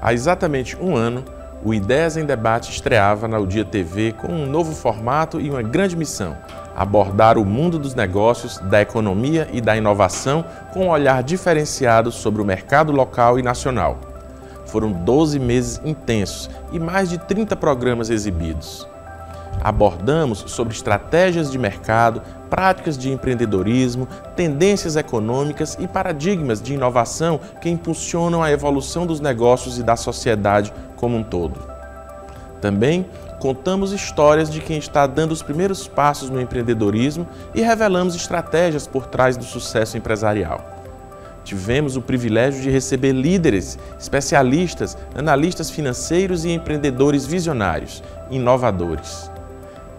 Há exatamente um ano, o Ideias em Debate estreava na UDIA TV com um novo formato e uma grande missão: abordar o mundo dos negócios, da economia e da inovação com um olhar diferenciado sobre o mercado local e nacional. Foram 12 meses intensos e mais de 30 programas exibidos. Abordamos sobre estratégias de mercado, práticas de empreendedorismo, tendências econômicas e paradigmas de inovação que impulsionam a evolução dos negócios e da sociedade como um todo. Também contamos histórias de quem está dando os primeiros passos no empreendedorismo e revelamos estratégias por trás do sucesso empresarial. Tivemos o privilégio de receber líderes, especialistas, analistas financeiros e empreendedores visionários, inovadores.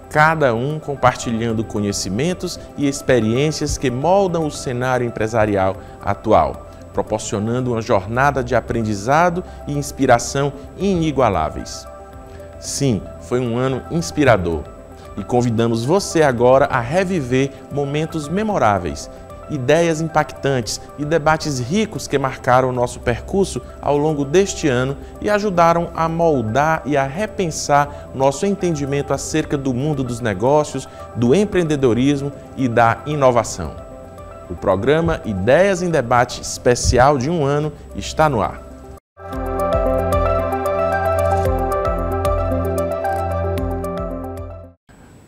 Cada um compartilhando conhecimentos e experiências que moldam o cenário empresarial atual, proporcionando uma jornada de aprendizado e inspiração inigualáveis. Sim, foi um ano inspirador e convidamos você agora a reviver momentos memoráveis, ideias impactantes e debates ricos que marcaram o nosso percurso ao longo deste ano e ajudaram a moldar e a repensar nosso entendimento acerca do mundo dos negócios, do empreendedorismo e da inovação. O programa Ideias em Debate especial de um ano está no ar.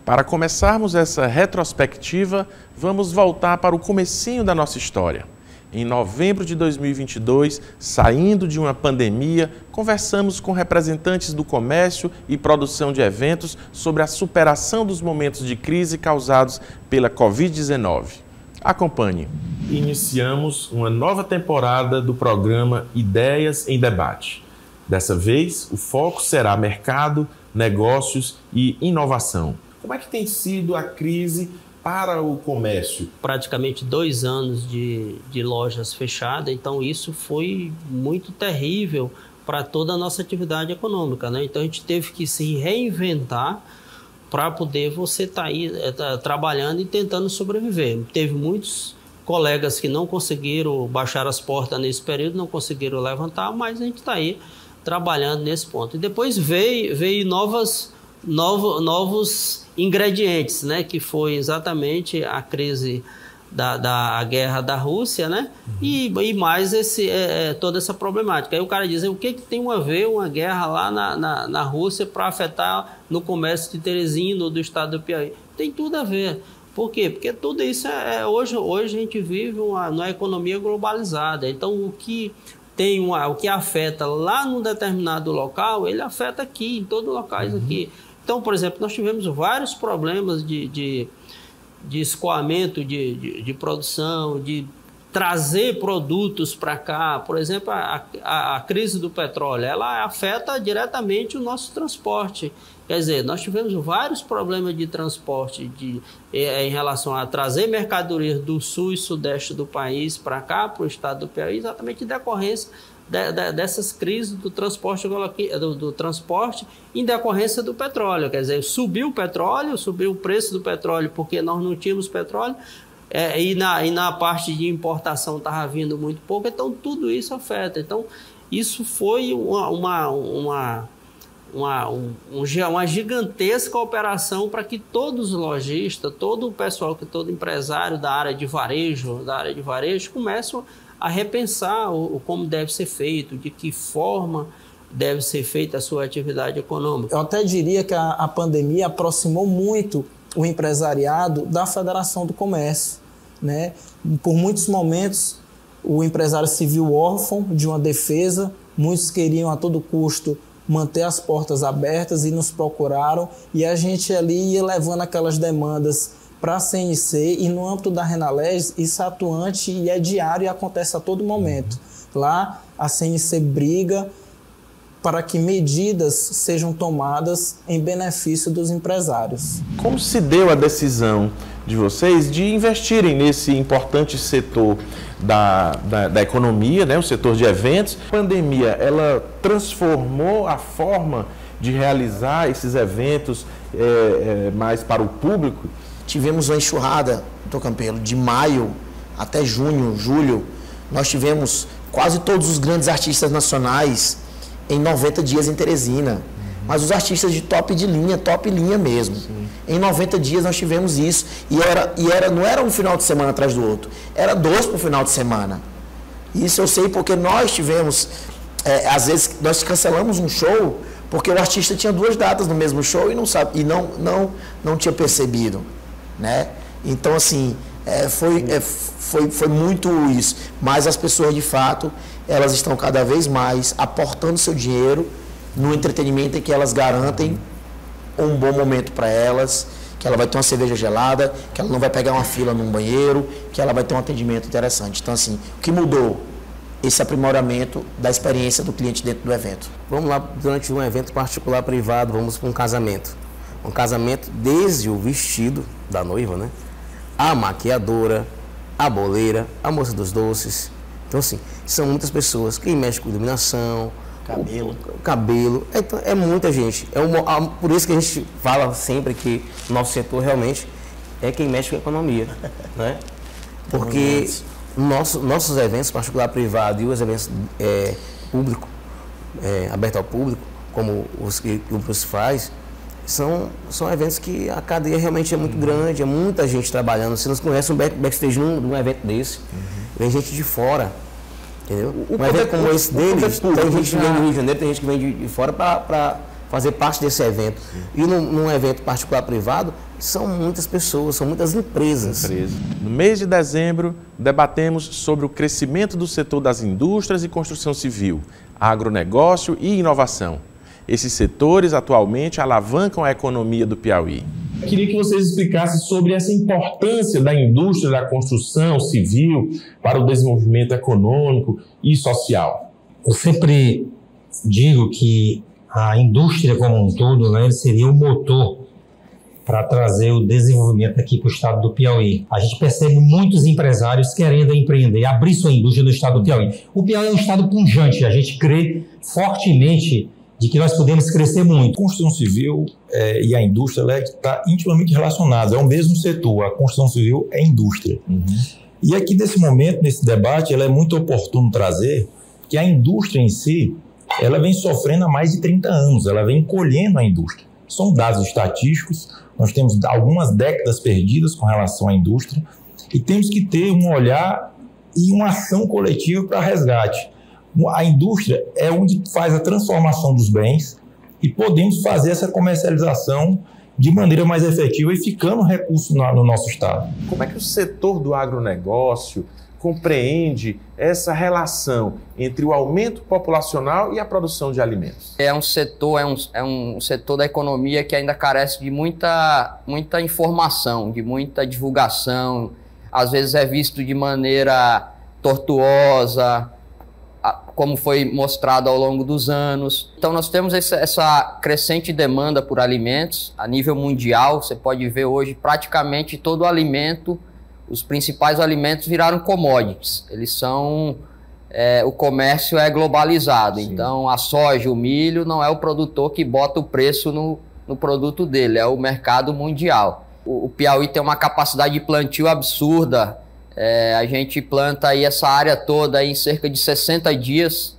Para começarmos essa retrospectiva, vamos voltar para o comecinho da nossa história. Em novembro de 2022, saindo de uma pandemia, conversamos com representantes do comércio e produção de eventos sobre a superação dos momentos de crise causados pela Covid-19. Acompanhe. Iniciamos uma nova temporada do programa Ideias em Debate. Dessa vez, o foco será mercado, negócios e inovação. Como é que tem sido a crise para o comércio? Praticamente 2 anos de lojas fechadas, então isso foi muito terrível para toda a nossa atividade econômica, né? Então a gente teve que se reinventar para poder você estar aí trabalhando e tentando sobreviver. Teve muitos colegas que não conseguiram baixar as portas nesse período, não conseguiram levantar, mas a gente está aí trabalhando nesse ponto. E depois veio novos ingredientes, né, que foi exatamente a crise da guerra da Rússia, né, e mais toda essa problemática. Aí o cara diz, o que tem a ver uma guerra lá na Rússia para afetar no comércio de Teresina ou do estado do Piauí? Tem tudo a ver. Por quê? Porque tudo isso hoje a gente vive numa economia globalizada. Então o que afeta lá num determinado local, ele afeta aqui, em todos os locais aqui. Então, por exemplo, nós tivemos vários problemas de escoamento de produção, de trazer produtos para cá. Por exemplo, a crise do petróleo, ela afeta diretamente o nosso transporte. Quer dizer, nós tivemos vários problemas de transporte em relação a trazer mercadorias do sul e sudeste do país para cá, para o estado do Piauí, exatamente em decorrência dessas crises do transporte em decorrência do petróleo. Quer dizer, subiu o petróleo, subiu o preço do petróleo porque nós não tínhamos petróleo, e na parte de importação estava vindo muito pouco, então tudo isso afeta. Então isso foi uma gigantesca operação para que todos os lojistas, todo o pessoal, todo empresário da área de varejo comece a repensar como deve ser feito, de que forma deve ser feita a sua atividade econômica. Eu até diria que a pandemia aproximou muito o empresariado da Federação do Comércio, né? Por muitos momentos, o empresário se viu órfão de uma defesa, muitos queriam a todo custo manter as portas abertas e nos procuraram, e a gente ali ia levando aquelas demandas para a CNC, e no âmbito da Renalés isso é atuante e é diário e acontece a todo momento. Lá a CNC briga para que medidas sejam tomadas em benefício dos empresários. Como se deu a decisão de vocês de investirem nesse importante setor da economia, né, o setor de eventos? A pandemia, ela transformou a forma de realizar esses eventos mais para o público? Tivemos uma enxurrada, doutor Campelo, de maio até junho, julho. Nós tivemos quase todos os grandes artistas nacionais em 90 dias em Teresina. Mas os artistas de top linha mesmo. Sim. Em 90 dias nós tivemos isso. Não era um final de semana atrás do outro. Era 2 por final de semana. Isso eu sei porque nós tivemos... às vezes nós cancelamos um show porque o artista tinha 2 datas no mesmo show e não tinha percebido. Né? Então, assim, foi muito isso. Mas as pessoas, de fato, elas estão cada vez mais aportando seu dinheiro no entretenimento em que elas garantem um bom momento para elas, que ela vai ter uma cerveja gelada, que ela não vai pegar uma fila num banheiro, que ela vai ter um atendimento interessante. Então, assim, o que mudou? Esse aprimoramento da experiência do cliente dentro do evento. Vamos lá, durante um evento particular privado, vamos para um casamento. Um casamento desde o vestido da noiva, né? A maquiadora, a boleira, a moça dos doces. Então, assim, são muitas pessoas. Quem mexe com iluminação, cabelo. Então, é muita gente. Por isso que a gente fala sempre que o nosso setor realmente é quem mexe com a economia, né? Porque nossos eventos, particular privado, e os eventos público, aberto ao público, como os que o Bruce faz, são eventos que a cadeia realmente é muito grande, é muita gente trabalhando. Você não conhece um backstage num evento desse, vem gente de fora. Entendeu? Um evento como esse deles, tem gente que vem do Rio de Janeiro, tem gente que vem de fora para fazer parte desse evento. E num evento particular privado, são muitas pessoas, são muitas empresas. No mês de dezembro, debatemos sobre o crescimento do setor das indústrias e construção civil, agronegócio e inovação. Esses setores atualmente alavancam a economia do Piauí. Queria que vocês explicassem sobre essa importância da indústria da construção civil para o desenvolvimento econômico e social. Eu sempre digo que a indústria como um todo, né, seria o motor para trazer o desenvolvimento aqui para o estado do Piauí. A gente percebe muitos empresários querendo empreender, abrir sua indústria no estado do Piauí. O Piauí é um estado pujante, a gente crê fortemente de que nós podemos crescer muito. A construção civil e a indústria está intimamente relacionadas, é o mesmo setor, a construção civil é indústria. E aqui nesse momento, nesse debate, é muito oportuno trazer que a indústria em si, ela vem sofrendo há mais de 30 anos, ela vem encolhendo a indústria. São dados estatísticos, nós temos algumas décadas perdidas com relação à indústria e temos que ter um olhar e uma ação coletiva para resgate. A indústria é onde faz a transformação dos bens e podemos fazer essa comercialização de maneira mais efetiva e ficando recurso no nosso estado. Como é que o setor do agronegócio compreende essa relação entre o aumento populacional e a produção de alimentos? É um setor da economia que ainda carece de muita informação, de muita divulgação. Às vezes é visto de maneira tortuosa, como foi mostrado ao longo dos anos. Então nós temos essa crescente demanda por alimentos a nível mundial. Você pode ver hoje praticamente todo o alimento, os principais alimentos viraram commodities. Eles são, o comércio é globalizado. Sim. Então a soja, o milho não é o produtor que bota o preço no produto dele, é o mercado mundial. O Piauí tem uma capacidade de plantio absurda. A gente planta aí essa área toda aí em cerca de 60 dias.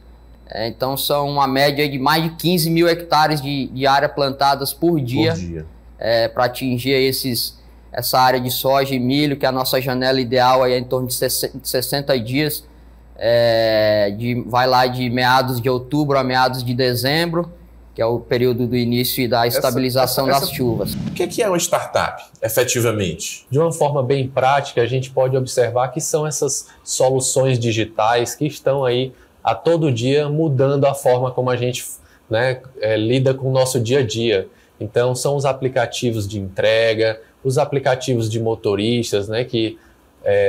Então são uma média de mais de 15 mil hectares de área plantadas por dia. Para atingir essa área de soja e milho, que a nossa janela ideal aí é em torno de 60 dias. Vai lá de meados de outubro a meados de dezembro, que é o período do início e da estabilização das chuvas. O que é uma startup, efetivamente? De uma forma bem prática, a gente pode observar que são essas soluções digitais que estão aí a todo dia mudando a forma como a gente lida com o nosso dia a dia. Então, são os aplicativos de entrega, os aplicativos de motoristas, que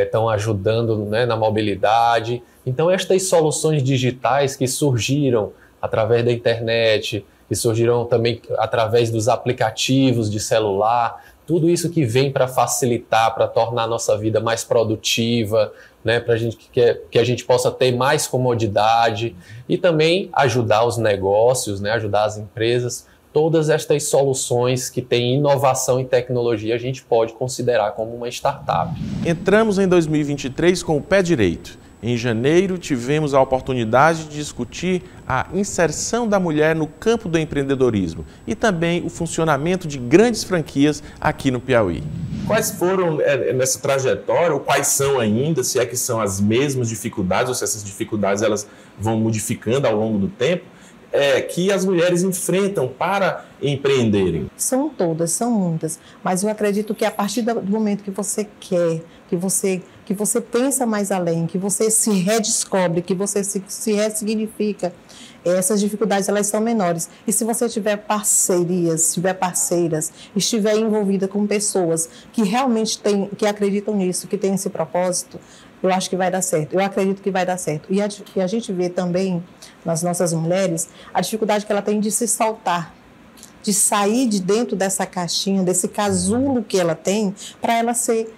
estão ajudando na mobilidade. Então, estas soluções digitais que surgiram através da internet, que surgiram também através dos aplicativos de celular, tudo isso que vem para facilitar, para tornar a nossa vida mais produtiva, para que a gente possa ter mais comodidade e também ajudar os negócios, ajudar as empresas. Todas estas soluções que têm inovação e tecnologia a gente pode considerar como uma startup. Entramos em 2023 com o pé direito. Em janeiro, tivemos a oportunidade de discutir a inserção da mulher no campo do empreendedorismo e também o funcionamento de grandes franquias aqui no Piauí. Quais foram nessa trajetória, ou quais são ainda, se é que são as mesmas dificuldades, ou se essas dificuldades elas vão modificando ao longo do tempo, que as mulheres enfrentam para empreenderem? São todas, são muitas, mas eu acredito que a partir do momento que você quer, que você pensa mais além, que você se redescobre, que você se ressignifica, essas dificuldades elas são menores. E se você tiver parcerias, tiver parceiras, estiver envolvida com pessoas que realmente que acreditam nisso, que têm esse propósito, eu acho que vai dar certo. Eu acredito que vai dar certo. E a gente vê também nas nossas mulheres a dificuldade que ela tem de se soltar, de sair de dentro dessa caixinha, desse casulo que ela tem, para ela ser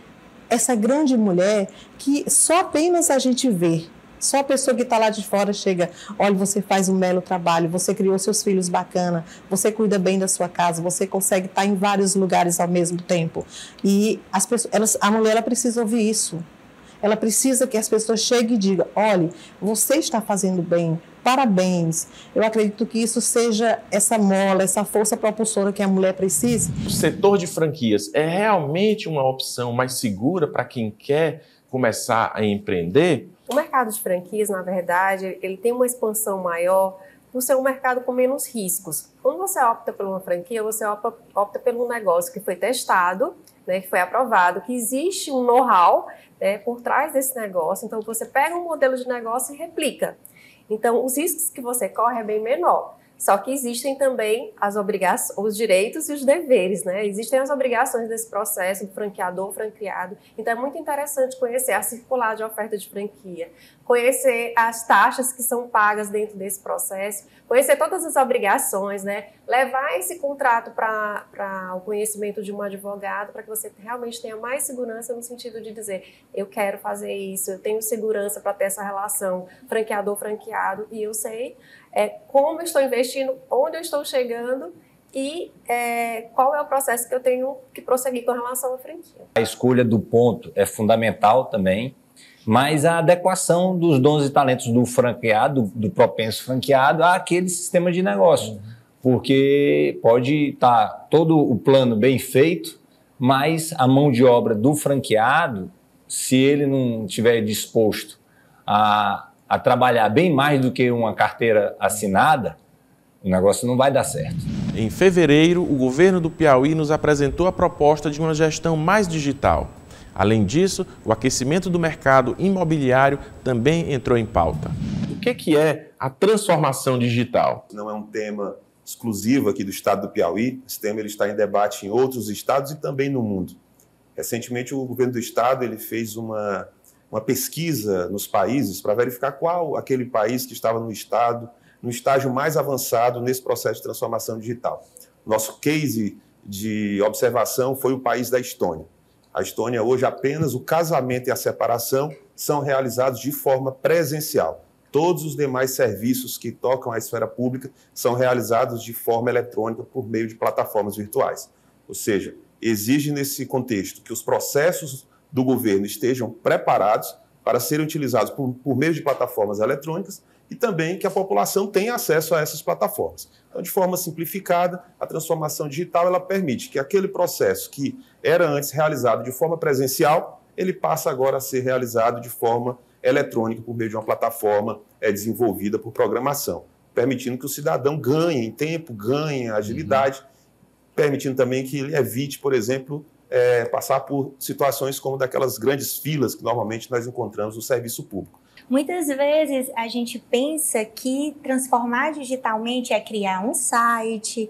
essa grande mulher que só apenas a gente vê. Só a pessoa que está lá de fora chega, olha, você faz um belo trabalho, você criou seus filhos bacana, você cuida bem da sua casa, você consegue estar em vários lugares ao mesmo tempo. E as pessoas, a mulher ela precisa ouvir isso. Ela precisa que as pessoas cheguem e digam, olha, você está fazendo bem, parabéns. Eu acredito que isso seja essa mola, essa força propulsora que a mulher precisa. O setor de franquias é realmente uma opção mais segura para quem quer começar a empreender? O mercado de franquias, na verdade, ele tem uma expansão maior por ser um mercado com menos riscos. Quando você opta por uma franquia, você opta por um negócio que foi testado, né, que foi aprovado, que existe um know-how, né, por trás desse negócio. Então, você pega um modelo de negócio e replica. Então, os riscos que você corre é bem menor. Só que existem também as obrigações, os direitos e os deveres, né? Existem as obrigações desse processo do franqueador, franqueado. Então, é muito interessante conhecer a circular de oferta de franquia, conhecer as taxas que são pagas dentro desse processo, conhecer todas as obrigações, né? Levar esse contrato para o conhecimento de um advogado, para que você realmente tenha mais segurança no sentido de dizer, eu quero fazer isso, eu tenho segurança para ter essa relação franqueador-franqueado e eu sei como eu estou investindo, onde eu estou chegando e qual é o processo que eu tenho que prosseguir com relação à franquia. A escolha do ponto é fundamental também, mas a adequação dos dons e talentos do franqueado, do propenso franqueado, àquele sistema de negócio. Porque pode estar todo o plano bem feito, mas a mão de obra do franqueado, se ele não estiver disposto a trabalhar bem mais do que uma carteira assinada, o negócio não vai dar certo. Em fevereiro, o governo do Piauí nos apresentou a proposta de uma gestão mais digital. Além disso, o aquecimento do mercado imobiliário também entrou em pauta. O que é a transformação digital? Não é um tema exclusivo aqui do estado do Piauí, esse tema ele está em debate em outros estados e também no mundo. Recentemente, o governo do estado ele fez uma pesquisa nos países para verificar qual aquele país que estava no estágio mais avançado nesse processo de transformação digital. Nosso case de observação foi o país da Estônia. A Estônia, hoje, apenas o casamento e a separação são realizados de forma presencial. Todos os demais serviços que tocam a esfera pública são realizados de forma eletrônica por meio de plataformas virtuais. Ou seja, exige nesse contexto que os processos do governo estejam preparados para serem utilizados por meio de plataformas eletrônicas e também que a população tenha acesso a essas plataformas. Então, de forma simplificada, a transformação digital ela permite que aquele processo que era antes realizado de forma presencial, ele passa agora a ser realizado de forma eletrônica por meio de uma plataforma desenvolvida por programação, permitindo que o cidadão ganhe em tempo, ganhe em agilidade, permitindo também que ele evite, por exemplo, passar por situações como daquelas grandes filas que normalmente nós encontramos no serviço público. Muitas vezes a gente pensa que transformar digitalmente é criar um site,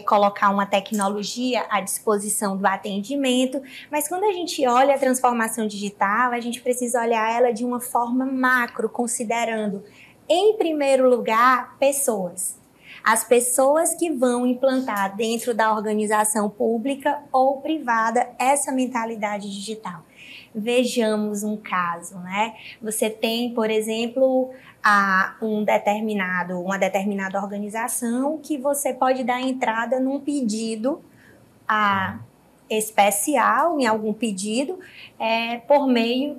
colocar uma tecnologia à disposição do atendimento, mas quando a gente olha a transformação digital, a gente precisa olhar ela de uma forma macro, considerando, em primeiro lugar, pessoas. As pessoas que vão implantar dentro da organização pública ou privada essa mentalidade digital. Vejamos um caso, né? Você tem, por exemplo, uma determinada organização que você pode dar entrada num pedido especial, em algum pedido, por meio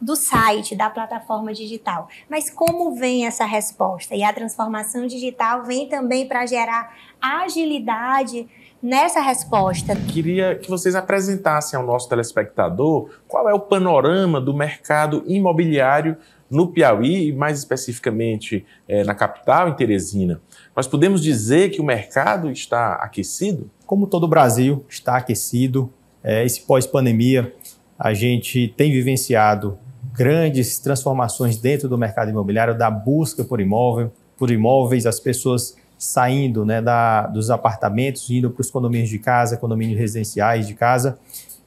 do site, da plataforma digital. Mas como vem essa resposta? E a transformação digital vem também para gerar agilidade nessa resposta. Queria que vocês apresentassem ao nosso telespectador qual é o panorama do mercado imobiliário no Piauí e mais especificamente na capital, em Teresina. Nós podemos dizer que o mercado está aquecido? Como todo o Brasil está aquecido, esse pós-pandemia, a gente tem vivenciado grandes transformações dentro do mercado imobiliário, da busca por imóveis, as pessoas saindo, né, dos apartamentos, indo para os condomínios de casa, condomínios residenciais de casa.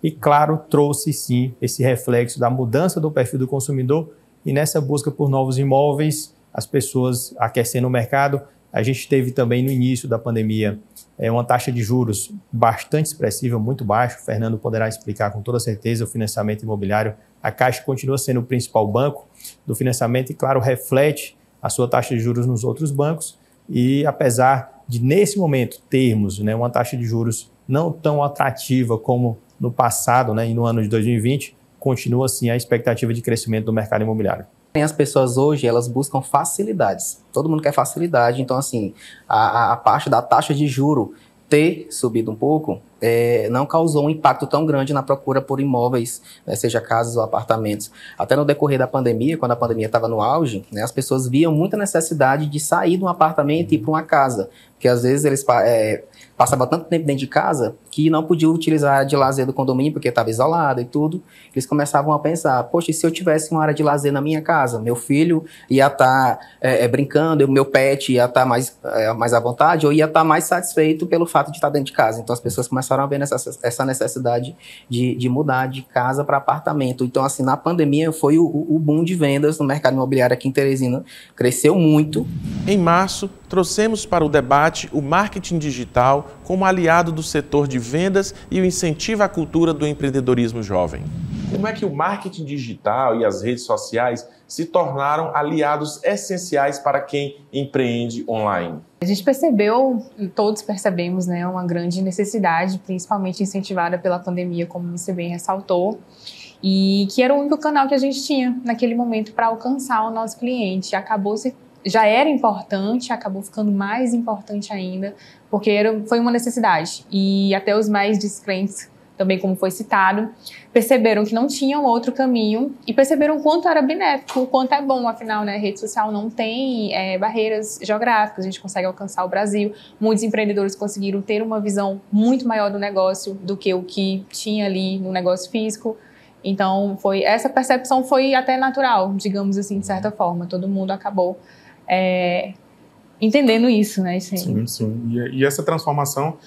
E, claro, trouxe sim esse reflexo da mudança do perfil do consumidor e nessa busca por novos imóveis, as pessoas aquecendo o mercado. A gente teve também no início da pandemia uma taxa de juros bastante expressiva, muito baixa. O Fernando poderá explicar com toda certeza o financiamento imobiliário. A Caixa continua sendo o principal banco do financiamento e, claro, reflete a sua taxa de juros nos outros bancos. E apesar de, nesse momento, termos, né, uma taxa de juros não tão atrativa como no passado, né, e no ano de 2020, continua assim a expectativa de crescimento do mercado imobiliário. As pessoas hoje, elas buscam facilidades. Todo mundo quer facilidade. Então, assim, a parte da taxa de juro ter subido um pouco não causou um impacto tão grande na procura por imóveis, né, seja casas ou apartamentos. Até no decorrer da pandemia, quando a pandemia estava no auge, né, as pessoas viam muita necessidade de sair de um apartamento e ir para uma casa. Porque às vezes eles passavam tanto tempo dentro de casa que não podiam utilizar de lazer do condomínio porque estava isolado e tudo. Eles começavam a pensar, poxa, e se eu tivesse uma área de lazer na minha casa? Meu filho ia estar brincando, o meu pet ia estar mais à vontade, ou ia estar mais satisfeito pelo fato de estar dentro de casa. Então as pessoas começaram a ver essa necessidade de mudar de casa para apartamento. Então, assim, na pandemia foi o boom de vendas no mercado imobiliário aqui em Teresina. Cresceu muito. Em março, trouxemos para o debate o marketing digital como aliado do setor de vendas e o incentivo à cultura do empreendedorismo jovem. Como é que o marketing digital e as redes sociais se tornaram aliados essenciais para quem empreende online? A gente percebeu, todos percebemos, né, uma grande necessidade, principalmente incentivada pela pandemia, como você bem ressaltou, e que era o único canal que a gente tinha naquele momento para alcançar o nosso cliente. Já era importante, acabou ficando mais importante ainda, porque foi uma necessidade. E até os mais descrentes, também como foi citado, perceberam que não tinham outro caminho e perceberam o quanto era benéfico, o quanto é bom. Afinal, né, a rede social não tem barreiras geográficas, a gente consegue alcançar o Brasil. Muitos empreendedores conseguiram ter uma visão muito maior do negócio do que o que tinha ali no negócio físico. Então, essa percepção foi até natural, digamos assim, de certa forma. Todo mundo acabou entendendo isso, né? Sim. E essa transformação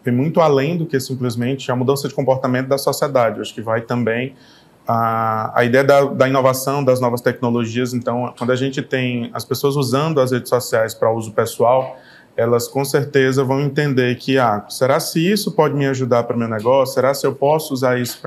vem muito além do que simplesmente a mudança de comportamento da sociedade. Eu acho que vai também a ideia da inovação, das novas tecnologias. Então, quando a gente tem as pessoas usando as redes sociais para uso pessoal, elas com certeza vão entender que, será se isso pode me ajudar para o meu negócio? Será se eu posso usar isso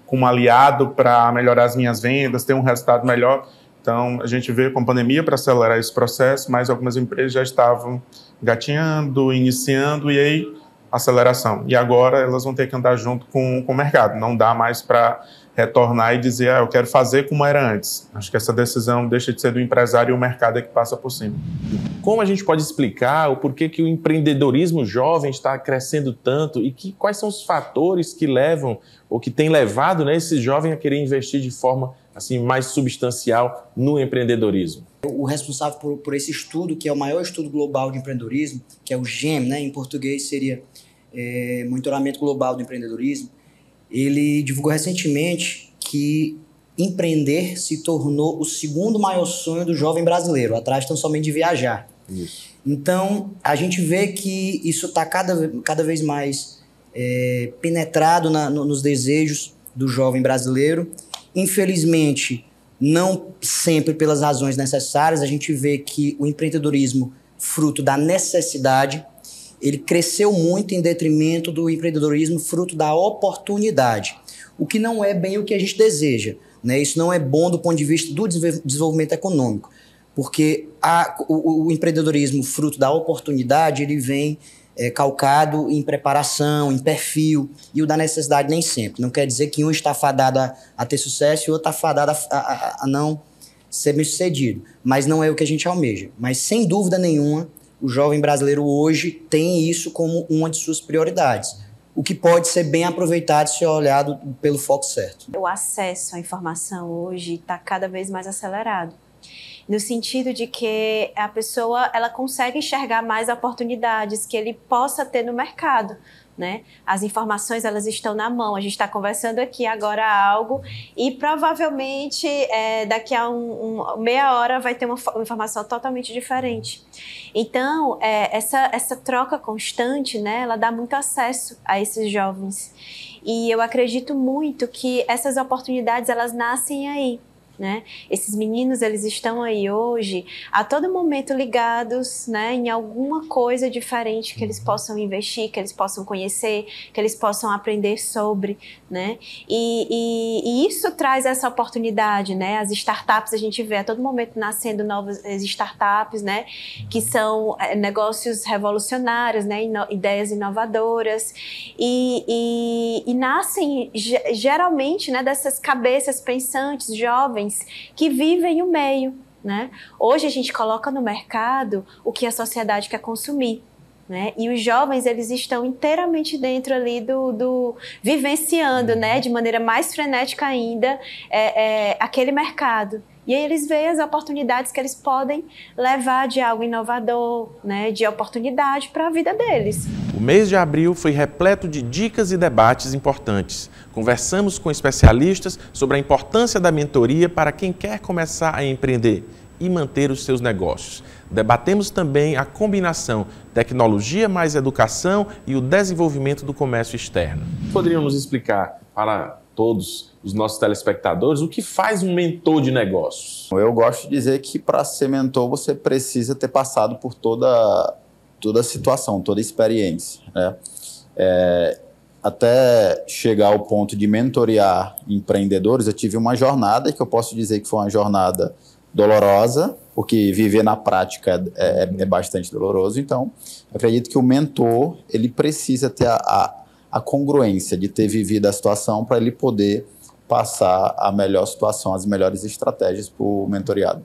como aliado para melhorar as minhas vendas, ter um resultado melhor? Então, a gente vê com a pandemia para acelerar esse processo, mas algumas empresas já estavam gatinhando, iniciando, e aí aceleração. E agora elas vão ter que andar junto com o mercado. Não dá mais para retornar e dizer, eu quero fazer como era antes. Acho que essa decisão deixa de ser do empresário e o mercado é que passa por cima. Como a gente pode explicar o porquê que o empreendedorismo jovem está crescendo tanto e quais são os fatores que levam ou que têm levado, né, esse jovem a querer investir de forma assim, mais substancial no empreendedorismo? O responsável por esse estudo, que é o maior estudo global de empreendedorismo, que é o GEM, né, em português seria Monitoramento Global do Empreendedorismo, ele divulgou recentemente que empreender se tornou o segundo maior sonho do jovem brasileiro, atrás tão somente de viajar. Isso. Então, a gente vê que isso está cada vez mais penetrado nos desejos do jovem brasileiro. Infelizmente, não sempre pelas razões necessárias. A gente vê que o empreendedorismo, fruto da necessidade, ele cresceu muito em detrimento do empreendedorismo fruto da oportunidade, o que não é bem o que a gente deseja, né? Isso não é bom do ponto de vista do desenvolvimento econômico, porque o empreendedorismo fruto da oportunidade, ele vem calcado em preparação, em perfil, e o da necessidade nem sempre. Não quer dizer que um está fadado a ter sucesso e o outro está fadado a não ser bem-sucedido. Mas não é o que a gente almeja. Mas, sem dúvida nenhuma, o jovem brasileiro hoje tem isso como uma de suas prioridades, o que pode ser bem aproveitado se olhado pelo foco certo. O acesso à informação hoje está cada vez mais acelerado, no sentido de que a pessoa ela consegue enxergar mais oportunidades que ele possa ter no mercado, né? As informações elas estão na mão. A gente está conversando aqui agora algo e provavelmente daqui a meia hora vai ter uma informação totalmente diferente. Então essa troca constante, né? Ela dá muito acesso a esses jovens e eu acredito muito que essas oportunidades elas nascem aí. Né? Esses meninos, eles estão aí hoje, a todo momento ligados, né, em alguma coisa diferente que eles possam investir, que eles possam conhecer, que eles possam aprender sobre, né? E isso traz essa oportunidade, né? As startups, a gente vê a todo momento nascendo novas startups, né? Que são negócios revolucionários, né? Ideias inovadoras e nascem geralmente, né, dessas cabeças pensantes, jovens, que vivem o meio, né? Hoje a gente coloca no mercado o que a sociedade quer consumir, né? E os jovens, eles estão inteiramente dentro ali vivenciando, né? De maneira mais frenética ainda, aquele mercado. E aí eles veem as oportunidades que eles podem levar de algo inovador, né? De oportunidade para a vida deles. O mês de abril foi repleto de dicas e debates importantes. Conversamos com especialistas sobre a importância da mentoria para quem quer começar a empreender e manter os seus negócios. Debatemos também a combinação tecnologia mais educação e o desenvolvimento do comércio externo. Poderiam nos explicar para todos os nossos telespectadores o que faz um mentor de negócios? Eu gosto de dizer que para ser mentor você precisa ter passado por toda a situação, toda a experiência, né? Até chegar ao ponto de mentorear empreendedores, eu tive uma jornada que eu posso dizer que foi uma jornada dolorosa, porque viver na prática é bastante doloroso. Então, eu acredito que o mentor ele precisa ter a congruência de ter vivido a situação para ele poder passar a melhor situação, as melhores estratégias para o mentoreado.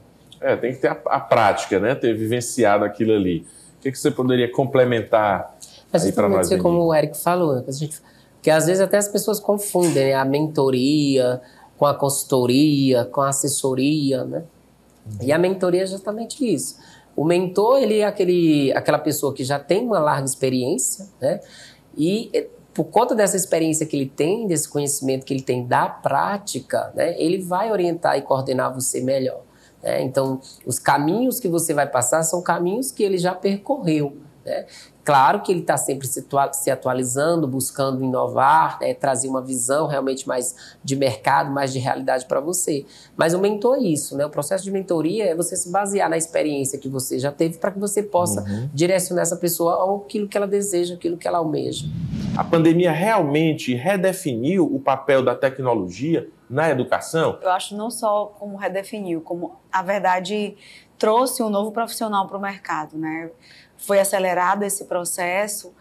Tem que ter a prática, né? Ter vivenciado aquilo ali. O que você poderia complementar aí para nós? Como o Eric falou, porque às vezes até as pessoas confundem, né, a mentoria com a consultoria, com a assessoria, né? E a mentoria é justamente isso. O mentor, ele é aquela pessoa que já tem uma larga experiência, né? E por conta dessa experiência que ele tem, desse conhecimento que ele tem da prática, né, ele vai orientar e coordenar você melhor. Né? Então, os caminhos que você vai passar são caminhos que ele já percorreu. Né? Claro que ele está sempre se atualizando, buscando inovar, né? Trazer uma visão realmente mais de mercado, mais de realidade para você. Mas o mentor é isso, né? O processo de mentoria é você se basear na experiência que você já teve para que você possa direcionar essa pessoa àquilo que ela deseja, aquilo que ela almeja. A pandemia realmente redefiniu o papel da tecnologia na educação? Eu acho não só como redefiniu, como, na verdade, trouxe um novo profissional para o mercado, né? Foi acelerado esse processo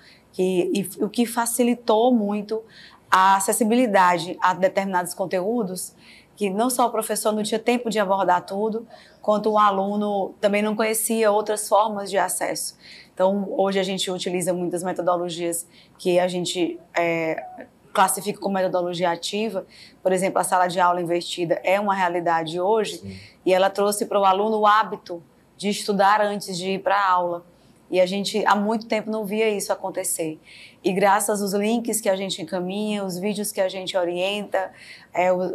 o que facilitou muito a acessibilidade a determinados conteúdos, que não só o professor não tinha tempo de abordar tudo, quanto o aluno também não conhecia outras formas de acesso. Então, hoje a gente utiliza muitas metodologias que a gente classifica como metodologia ativa. Por exemplo, a sala de aula invertida é uma realidade hoje, e ela trouxe para o aluno o hábito de estudar antes de ir para a aula. E a gente, há muito tempo, não via isso acontecer. E graças aos links que a gente encaminha, os vídeos que a gente orienta,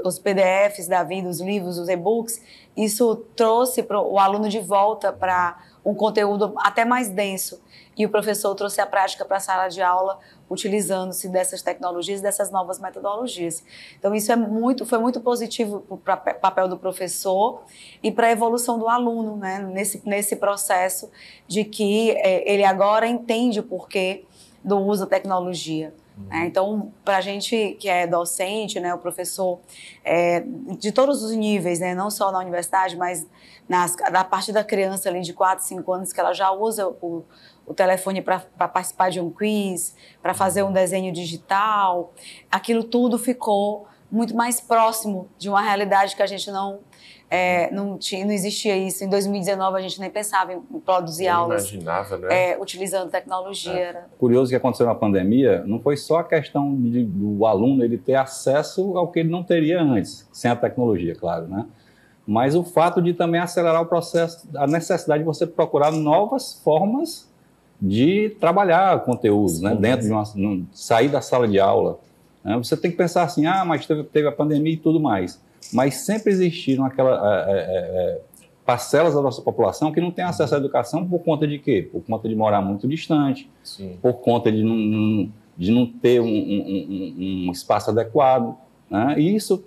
os PDFs da vida, os livros, os e-books, isso trouxe o aluno de volta para um conteúdo até mais denso. E o professor trouxe a prática para a sala de aula, utilizando-se dessas tecnologias, dessas novas metodologias. Então, isso foi muito positivo para o papel do professor e para a evolução do aluno, né? Nesse processo de que ele agora entende o porquê do uso da tecnologia. Né? Então, para a gente que é docente, né, o professor de todos os níveis, né, não só na universidade, mas na parte da criança ali de 4, 5 anos, que ela já usa o telefone para participar de um quiz, para fazer um desenho digital, aquilo tudo ficou muito mais próximo de uma realidade que a gente não existia isso. Em 2019 a gente nem pensava em produzir aulas imaginava, né? Utilizando tecnologia. Curioso que aconteceu na pandemia, não foi só a questão do aluno ele ter acesso ao que ele não teria antes, sem a tecnologia, claro, né? Mas o fato de também acelerar o processo, a necessidade de você procurar novas formas de trabalhar conteúdos, né? Dentro de sair da sala de aula. Né? Você tem que pensar assim, mas teve a pandemia e tudo mais. Mas sempre existiram parcelas da nossa população que não tem acesso à educação por conta de quê? Por conta de morar muito distante, por conta de não ter um espaço adequado. Né? E isso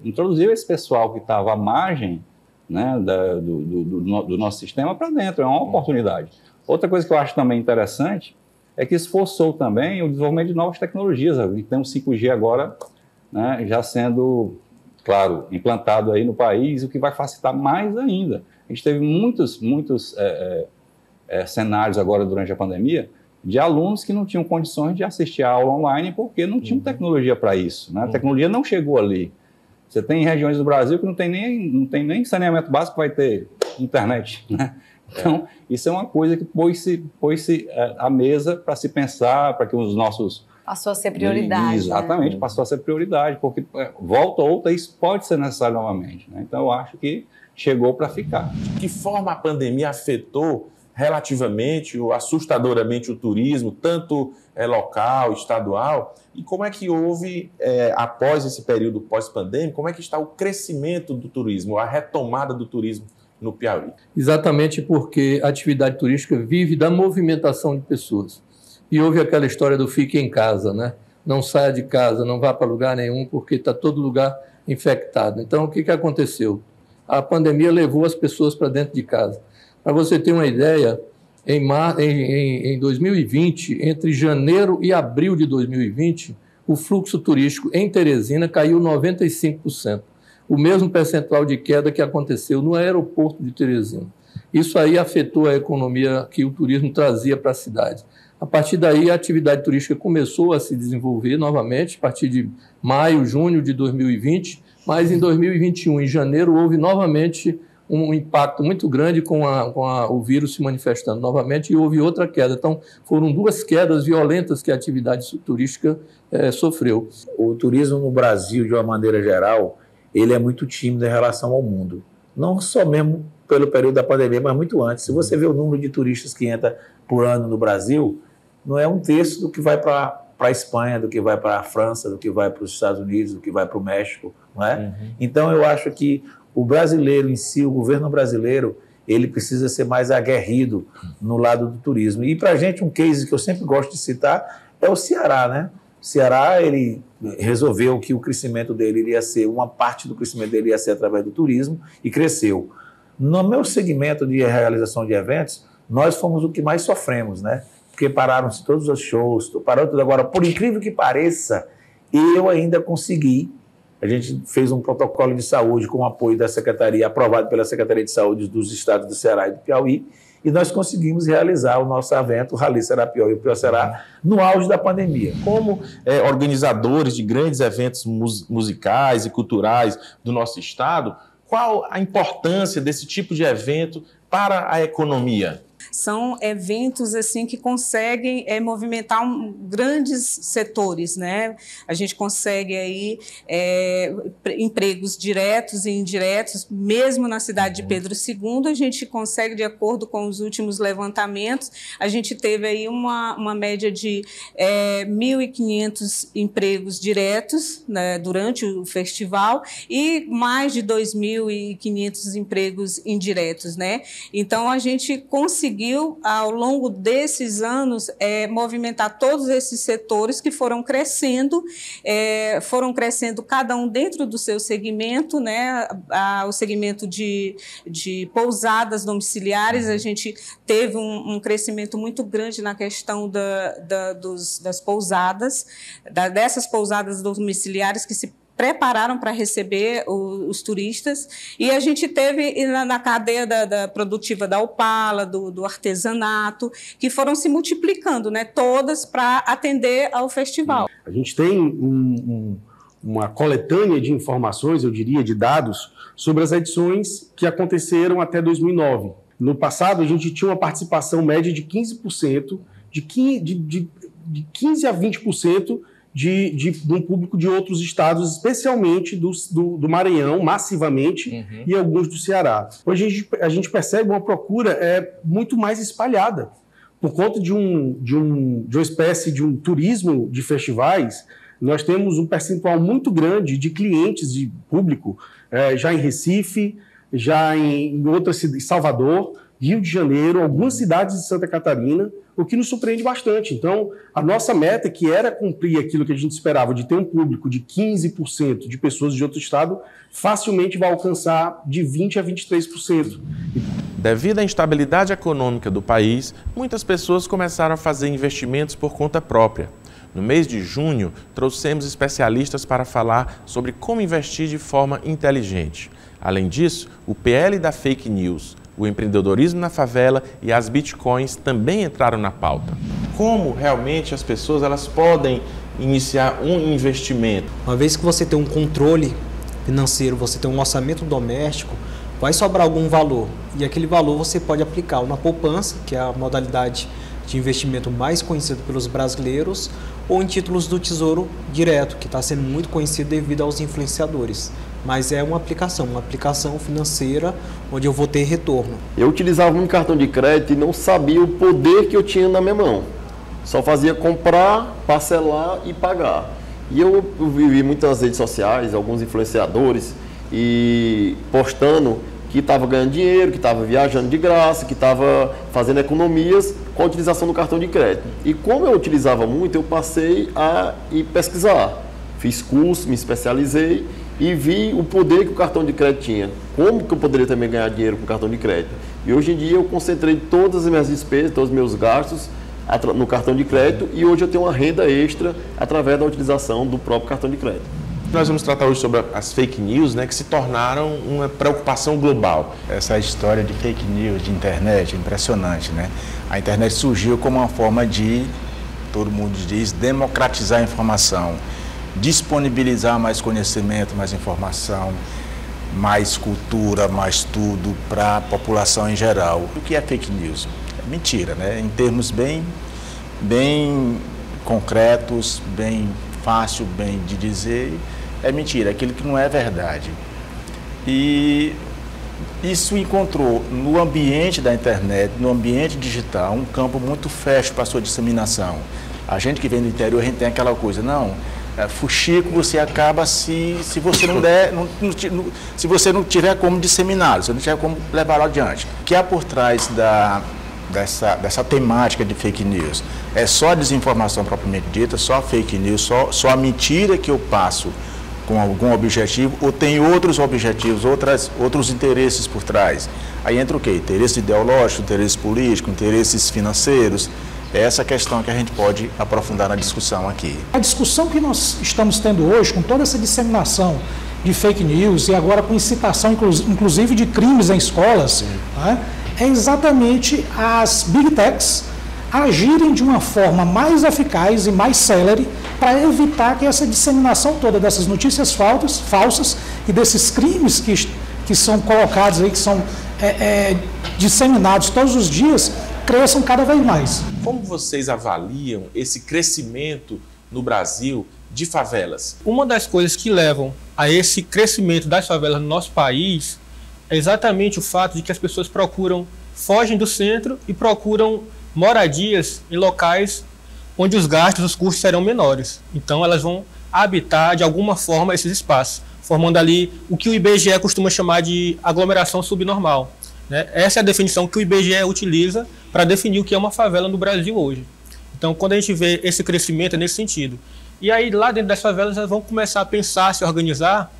introduziu esse pessoal que estava à margem, né, do nosso sistema para dentro. É uma oportunidade. Outra coisa que eu acho também interessante é que esforçou também o desenvolvimento de novas tecnologias. A gente tem um 5G agora, né, já sendo, claro, implantado aí no país, o que vai facilitar mais ainda. A gente teve muitos cenários agora durante a pandemia de alunos que não tinham condições de assistir a aula online porque não tinham tecnologia para isso. Né? A tecnologia não chegou ali. Você tem regiões do Brasil que não tem nem saneamento básico, vai ter internet. Né? Então, isso é uma coisa que pôs-se à mesa para se pensar, para que os nossos... Passou a ser prioridade. Exatamente, né? Passou a ser prioridade, porque volta ou outra, isso pode ser necessário novamente. Né? Então, eu acho que chegou para ficar. De que forma a pandemia afetou relativamente, assustadoramente, o turismo, tanto local, estadual, e como é que houve, após esse período pós-pandêmico, como é que está o crescimento do turismo, a retomada do turismo no Piauí? Exatamente porque a atividade turística vive da movimentação de pessoas. E houve aquela história do fique em casa, né? Não saia de casa, não vá para lugar nenhum, porque está todo lugar infectado. Então, o que aconteceu? A pandemia levou as pessoas para dentro de casa. Para você ter uma ideia, em 2020, entre janeiro e abril de 2020, o fluxo turístico em Teresina caiu 95%. O mesmo percentual de queda que aconteceu no aeroporto de Teresina. Isso aí afetou a economia que o turismo trazia para a cidade. A partir daí, a atividade turística começou a se desenvolver novamente, a partir de maio, junho de 2020, mas em 2021, em janeiro, houve novamente um impacto muito grande com o vírus se manifestando novamente e houve outra queda. Então, foram duas quedas violentas que a atividade turística sofreu. O turismo no Brasil, de uma maneira geral, ele é muito tímido em relação ao mundo. Não só mesmo pelo período da pandemia, mas muito antes. Se você vê o número de turistas que entra por ano no Brasil, não é um terço do que vai para a Espanha, do que vai para a França, do que vai para os Estados Unidos, do que vai para o México. Não é? Então, eu acho que o brasileiro em si, o governo brasileiro, ele precisa ser mais aguerrido no lado do turismo. E para a gente, um case que eu sempre gosto de citar é o Ceará, né? O Ceará, ele resolveu que o crescimento dele iria ser, uma parte do crescimento dele ia ser através do turismo e cresceu. No meu segmento de realização de eventos, nós fomos o que mais sofremos, né? Porque pararam-se todos os shows, parou tudo. Agora, por incrível que pareça, eu ainda consegui. A gente fez um protocolo de saúde com o apoio da Secretaria, aprovado pela Secretaria de Saúde dos estados do Ceará e do Piauí, e nós conseguimos realizar o nosso evento, o Rally Será-Piauí e o Piauí-Será, no auge da pandemia. Como organizadores de grandes eventos musicais e culturais do nosso estado, qual a importância desse tipo de evento para a economia? São eventos assim que conseguem movimentar grandes setores, né? A gente consegue aí empregos diretos e indiretos, mesmo na cidade de Pedro II, a gente consegue, de acordo com os últimos levantamentos, a gente teve aí uma média de 1.500 empregos diretos, né, durante o festival e mais de 2.500 empregos indiretos, né? Então, a gente conseguiu conseguiu, ao longo desses anos, movimentar todos esses setores que foram crescendo cada um dentro do seu segmento, né? O segmento de pousadas domiciliares, a gente teve um crescimento muito grande na questão das pousadas, dessas pousadas domiciliares que se prepararam para receber os turistas, e a gente teve na cadeia produtiva da Opala, do artesanato, que foram se multiplicando, né, todas para atender ao festival. A gente tem uma coletânea de informações, eu diria, de dados, sobre as edições que aconteceram até 2009. No passado, a gente tinha uma participação média de 15%, de 15% a 20%, de um público de outros estados, especialmente do Maranhão, massivamente, e alguns do Ceará. Hoje a gente percebe uma procura muito mais espalhada. Por conta de uma espécie de um turismo de festivais, nós temos um percentual muito grande de clientes de público, já em Recife, já em outras cidades, Salvador, Rio de Janeiro, algumas cidades de Santa Catarina, o que nos surpreende bastante. Então, a nossa meta, que era cumprir aquilo que a gente esperava, de ter um público de 15% de pessoas de outro estado, facilmente vai alcançar de 20% a 23%. Devido à instabilidade econômica do país, muitas pessoas começaram a fazer investimentos por conta própria. No mês de junho, trouxemos especialistas para falar sobre como investir de forma inteligente. Além disso, o PL da Fake News, o empreendedorismo na favela e as bitcoins também entraram na pauta. Como realmente as pessoas podem iniciar um investimento? Uma vez que você tem um controle financeiro, você tem um orçamento doméstico, vai sobrar algum valor. E aquele valor você pode aplicar na poupança, que é a modalidade de investimento mais conhecida pelos brasileiros, ou em títulos do Tesouro Direto, que está sendo muito conhecido devido aos influenciadores. Mas é uma aplicação financeira onde eu vou ter retorno. Eu utilizava muito cartão de crédito e não sabia o poder que eu tinha na minha mão. Só fazia comprar, parcelar e pagar. E eu vivi muitas redes sociais, alguns influenciadores, e postando que estava ganhando dinheiro, que estava viajando de graça, que estava fazendo economias com a utilização do cartão de crédito. E como eu utilizava muito, eu passei a ir pesquisar. Fiz curso, me especializei e vi o poder que o cartão de crédito tinha. Como que eu poderia também ganhar dinheiro com o cartão de crédito? E hoje em dia eu concentrei todas as minhas despesas, todos os meus gastos no cartão de crédito, e hoje eu tenho uma renda extra através da utilização do próprio cartão de crédito. Nós vamos tratar hoje sobre as fake news, né, que se tornaram uma preocupação global. Essa história de fake news, de internet, é impressionante, né? A internet surgiu como uma forma de, todo mundo diz, democratizar a informação, disponibilizar mais conhecimento, mais informação, mais cultura, mais tudo para a população em geral. O que é fake news? É mentira, né? Em termos bem concretos, bem fácil bem de dizer, é mentira, aquilo que não é verdade. E isso encontrou no ambiente da internet, no ambiente digital, um campo muito fértil para a sua disseminação. A gente que vem do interior, a gente tem aquela coisa, não, fuxico você acaba se você não der, se você não tiver como disseminá-lo, se não tiver como levá-lo adiante. O que há por trás dessa temática de fake news? É só a desinformação propriamente dita, só a fake news, só a mentira que eu passo com algum objetivo, ou tem outros objetivos, outros interesses por trás? Aí entra o quê? Interesses ideológicos, interesses políticos, interesses financeiros. É essa questão que a gente pode aprofundar na discussão aqui. A discussão que nós estamos tendo hoje, com toda essa disseminação de fake news e agora com incitação, inclusive, de crimes em escolas, né, é exatamente as Big Techs agirem de uma forma mais eficaz e mais célere para evitar que essa disseminação toda dessas notícias falsas e desses crimes que são colocados aí, que são disseminados todos os dias, cresçam cada vez mais. Como vocês avaliam esse crescimento no Brasil de favelas? Uma das coisas que levam a esse crescimento das favelas no nosso país é exatamente o fato de que as pessoas fogem do centro e procuram moradias em locais onde os gastos, os custos serão menores. Então elas vão habitar de alguma forma esses espaços, formando ali o que o IBGE costuma chamar de aglomeração subnormal. né? Essa é a definição que o IBGE utiliza para definir o que é uma favela no Brasil hoje. Então, quando a gente vê esse crescimento, é nesse sentido. E aí, lá dentro das favelas, elas vão começar a pensar, se organizar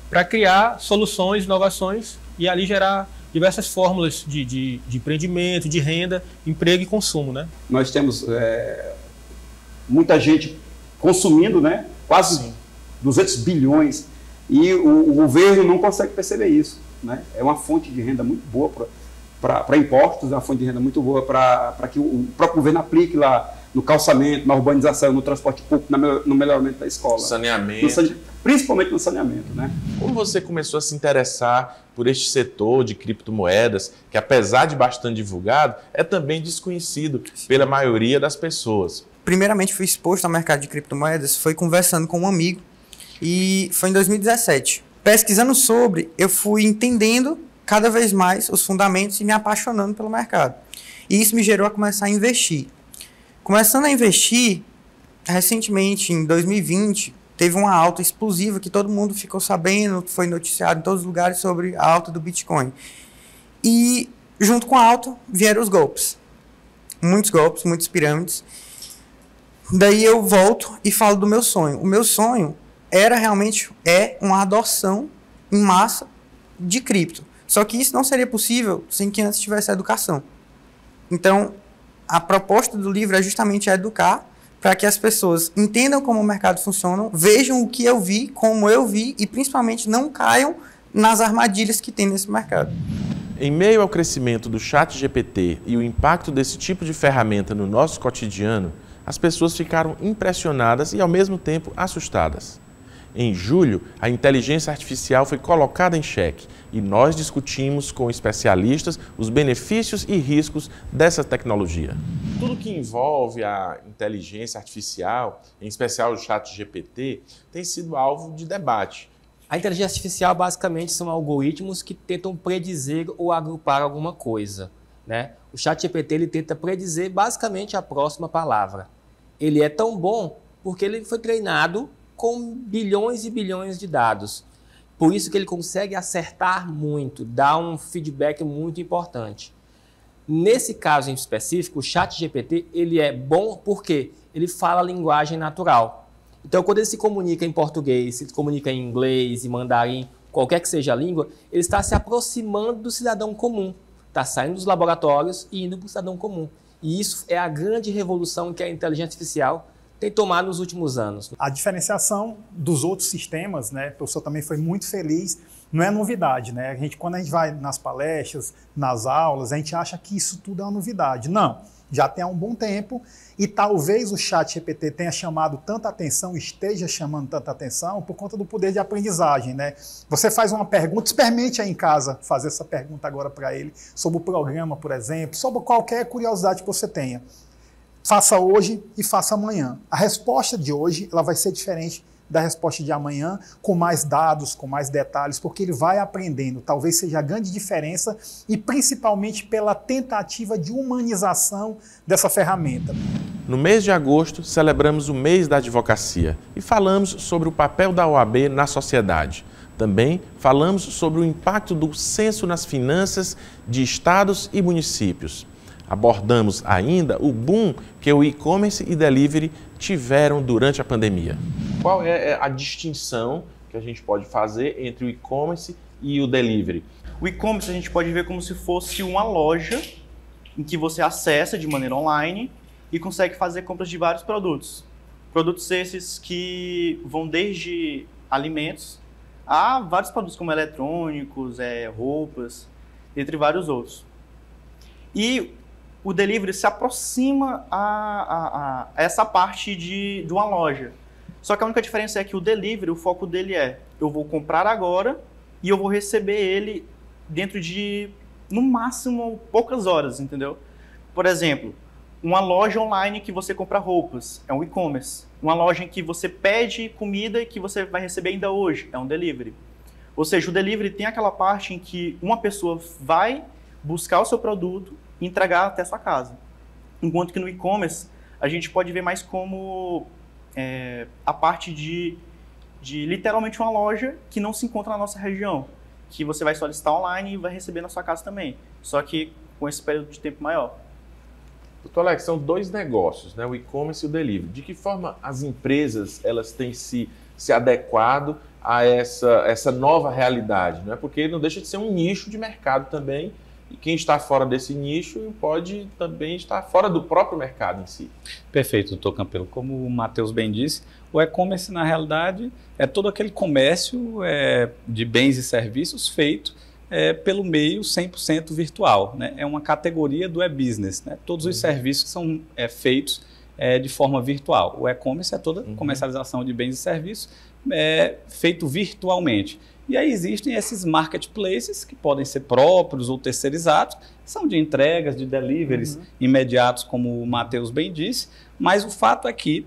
para criar soluções, inovações e ali gerar diversas fórmulas de empreendimento, de renda, emprego e consumo, né? Nós temos muita gente consumindo, né? Quase 200 bilhões, e o governo não consegue perceber isso, né? É uma fonte de renda muito boa para impostos, é uma fonte de renda muito boa para que o próprio governo aplique lá no calçamento, na urbanização, no transporte público, no melhoramento da escola. Saneamento. Principalmente no saneamento, né? Como você começou a se interessar por este setor de criptomoedas, que apesar de bastante divulgado, é também desconhecido pela maioria das pessoas? Primeiramente fui exposto ao mercado de criptomoedas, foi conversando com um amigo, e foi em 2017. Pesquisando sobre, eu fui entendendo cada vez mais os fundamentos e me apaixonando pelo mercado. E isso me gerou a começar a investir. Começando a investir, recentemente, em 2020, teve uma alta explosiva que todo mundo ficou sabendo, foi noticiado em todos os lugares sobre a alta do Bitcoin. E, junto com a alta, vieram os golpes. Muitos golpes, muitas pirâmides. Daí eu volto e falo do meu sonho. O meu sonho era realmente uma adoção em massa de cripto. Só que isso não seria possível sem que antes tivesse educação. Então, a proposta do livro é justamente educar para que as pessoas entendam como o mercado funciona, vejam o que eu vi, como eu vi e principalmente não caiam nas armadilhas que tem nesse mercado. Em meio ao crescimento do ChatGPT e o impacto desse tipo de ferramenta no nosso cotidiano, as pessoas ficaram impressionadas e ao mesmo tempo assustadas. Em julho, a inteligência artificial foi colocada em xeque e nós discutimos com especialistas os benefícios e riscos dessa tecnologia. Tudo que envolve a inteligência artificial, em especial o ChatGPT, tem sido alvo de debate. A inteligência artificial basicamente são algoritmos que tentam predizer ou agrupar alguma coisa, né? O ChatGPT ele tenta predizer basicamente a próxima palavra. Ele é tão bom porque ele foi treinado com bilhões e bilhões de dados. Por isso que ele consegue acertar muito, dar um feedback muito importante. Nesse caso em específico, o ChatGPT ele é bom porque ele fala a linguagem natural. Então, quando ele se comunica em português, se comunica em inglês, em mandarim, qualquer que seja a língua, ele está se aproximando do cidadão comum. Está saindo dos laboratórios e indo para o cidadão comum. E isso é a grande revolução que a inteligência artificial tem tomado nos últimos anos. A diferenciação dos outros sistemas, né, o professor também foi muito feliz, não é novidade, né? Quando a gente vai nas palestras, nas aulas, a gente acha que isso tudo é uma novidade. Não, já tem há um bom tempo e talvez o ChatGPT tenha chamado tanta atenção, esteja chamando tanta atenção por conta do poder de aprendizagem, né? Você faz uma pergunta, experimente aí em casa fazer essa pergunta agora para ele, sobre o programa, por exemplo, sobre qualquer curiosidade que você tenha. Faça hoje e faça amanhã. A resposta de hoje ela vai ser diferente da resposta de amanhã, com mais dados, com mais detalhes, porque ele vai aprendendo. Talvez seja a grande diferença e principalmente pela tentativa de humanização dessa ferramenta. No mês de agosto, celebramos o mês da advocacia e falamos sobre o papel da OAB na sociedade. Também falamos sobre o impacto do censo nas finanças de estados e municípios. Abordamos ainda o boom que o e-commerce e delivery tiveram durante a pandemia. Qual é a distinção que a gente pode fazer entre o e-commerce e o delivery? O e-commerce a gente pode ver como se fosse uma loja em que você acessa de maneira online e consegue fazer compras de vários produtos. Produtos esses que vão desde alimentos a vários produtos como eletrônicos, roupas, entre vários outros. E o delivery se aproxima a essa parte de uma loja. Só que a única diferença é que o delivery, o foco dele é eu vou comprar agora e eu vou receber ele dentro de, no máximo, poucas horas, entendeu? Por exemplo, uma loja online que você compra roupas, é um e-commerce. Uma loja em que você pede comida e que você vai receber ainda hoje, é um delivery. Ou seja, o delivery tem aquela parte em que uma pessoa vai buscar o seu produto e entregar até a sua casa. Enquanto que no e-commerce, a gente pode ver mais como a parte de literalmente uma loja que não se encontra na nossa região. que você vai solicitar online e vai receber na sua casa também, só que com esse período de tempo maior. Doutor Alex, são dois negócios, né? O e-commerce e o delivery. De que forma as empresas elas têm se adequado a essa nova realidade? Não é? Porque não deixa de ser um nicho de mercado também, e quem está fora desse nicho pode também estar fora do próprio mercado em si. Perfeito, doutor Campelo. Como o Matheus bem disse, o e-commerce, na realidade, é todo aquele comércio de bens e serviços feito pelo meio 100% virtual, né? É uma categoria do e-business, né? Todos os serviços são feitos de forma virtual. O e-commerce é toda comercialização de bens e serviços feito virtualmente. E aí existem esses marketplaces que podem ser próprios ou terceirizados, são de entregas, de deliveries imediatos, como o Matheus bem disse, mas o fato é que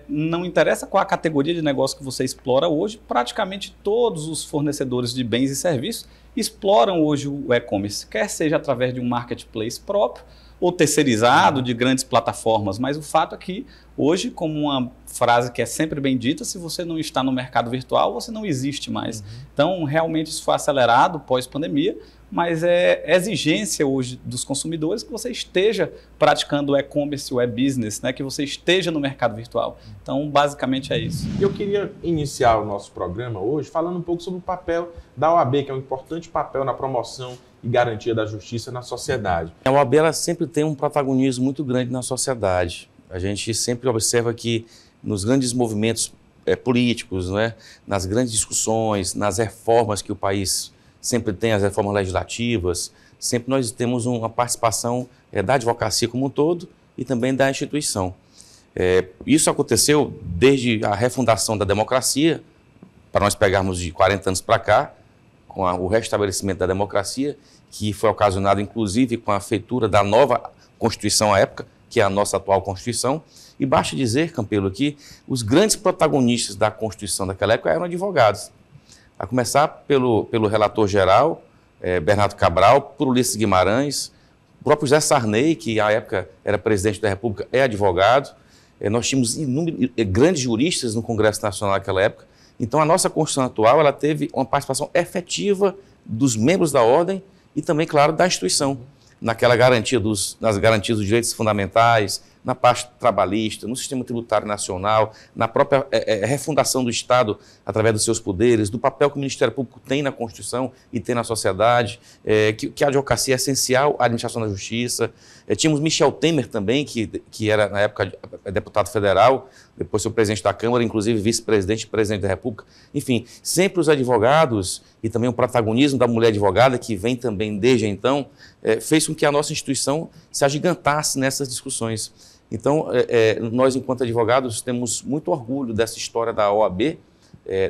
não interessa qual a categoria de negócio que você explora hoje, praticamente todos os fornecedores de bens e serviços exploram hoje o e-commerce, quer seja através de um marketplace próprio ou terceirizado de grandes plataformas, mas o fato é que hoje, como uma frase que é sempre bem dita, se você não está no mercado virtual, você não existe mais. Então, realmente isso foi acelerado pós-pandemia, mas é exigência hoje dos consumidores que você esteja praticando o e-commerce, o e-business, né? Que você esteja no mercado virtual. Então, basicamente é isso. Eu queria iniciar o nosso programa hoje falando um pouco sobre o papel da OAB, que é um importante papel na promoção e garantia da justiça na sociedade. A OAB ela sempre tem um protagonismo muito grande na sociedade. A gente sempre observa que nos grandes movimentos políticos, né, nas grandes discussões, nas reformas que o país sempre tem, as reformas legislativas, sempre nós temos uma participação da advocacia como um todo e também da instituição. Isso aconteceu desde a refundação da democracia, para nós pegarmos de 40 anos para cá, com o restabelecimento da democracia, que foi ocasionado inclusive com a feitura da nova Constituição à época, que é a nossa atual Constituição. E basta dizer, Campelo, que os grandes protagonistas da Constituição daquela época eram advogados. A começar pelo relator geral, Bernardo Cabral, por Ulisses Guimarães, o próprio José Sarney, que à época era presidente da República, é advogado. Nós tínhamos grandes juristas no Congresso Nacional naquela época. Então, a nossa Constituição atual ela teve uma participação efetiva dos membros da ordem e também, claro, da instituição, naquela garantia nas garantias dos direitos fundamentais, na parte trabalhista, no sistema tributário nacional, na própria refundação do Estado através dos seus poderes, do papel que o Ministério Público tem na Constituição e tem na sociedade, que a advocacia é essencial à administração da justiça. Tínhamos Michel Temer também, que era, na época, deputado federal, depois foi presidente da Câmara, inclusive vice-presidente e presidente da República. Enfim, sempre os advogados e também o protagonismo da mulher advogada, que vem também desde então, fez com que a nossa instituição se agigantasse nessas discussões. Então, nós, enquanto advogados, temos muito orgulho dessa história da OAB,